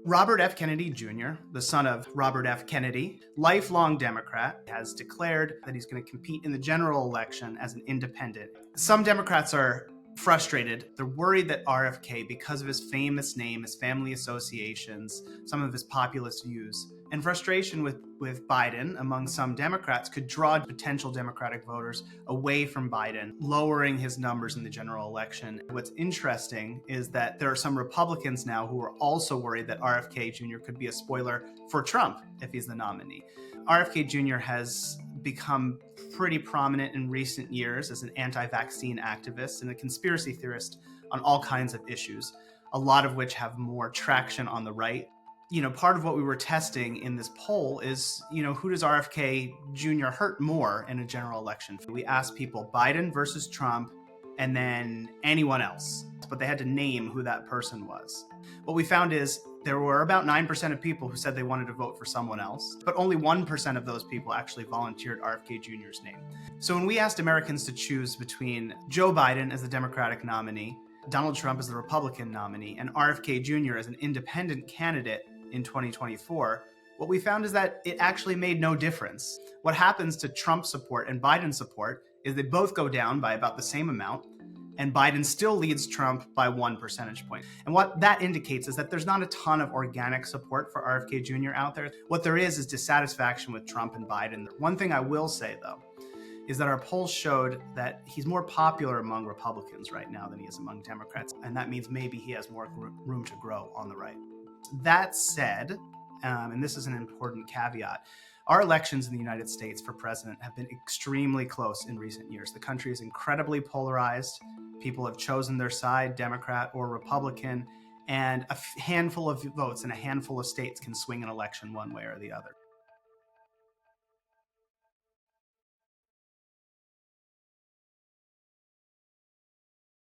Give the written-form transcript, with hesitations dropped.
Robert F. Kennedy Jr., the son of Robert F. Kennedy, lifelong Democrat, has declared that he's going to compete in the general election as an independent. Some Democrats are frustrated. They're worried that RFK, because of his famous name, his family associations, some of his populist views, and frustration with Biden among some Democrats could draw potential Democratic voters away from Biden, lowering his numbers in the general election. What's interesting is that there are some Republicans now who are also worried that RFK Jr. could be a spoiler for Trump if he's the nominee. RFK Jr. has become pretty prominent in recent years as an anti-vaccine activist and a conspiracy theorist on all kinds of issues, a lot of which have more traction on the right. Part of what we were testing in this poll is, who does RFK Jr. hurt more in a general election? We asked people Biden versus Trump and then anyone else, but they had to name who that person was. What we found is there were about 9% of people who said they wanted to vote for someone else, but only 1% of those people actually volunteered RFK Jr.'s name. So when we asked Americans to choose between Joe Biden as the Democratic nominee, Donald Trump as the Republican nominee, and RFK Jr. as an independent candidate in 2024, what we found is that it actually made no difference. What happens to Trump support and Biden support is they both go down by about the same amount, and Biden still leads Trump by 1 percentage point. And what that indicates is that there's not a ton of organic support for RFK Jr. out there. What there is dissatisfaction with Trump and Biden. One thing I will say, though, is that our polls showed that he's more popular among Republicans right now than he is among Democrats. And that means maybe he has more room to grow on the right. That said, and this is an important caveat, our elections in the United States for president have been extremely close in recent years. The country is incredibly polarized. People have chosen their side, Democrat or Republican, and a handful of votes in a handful of states can swing an election one way or the other.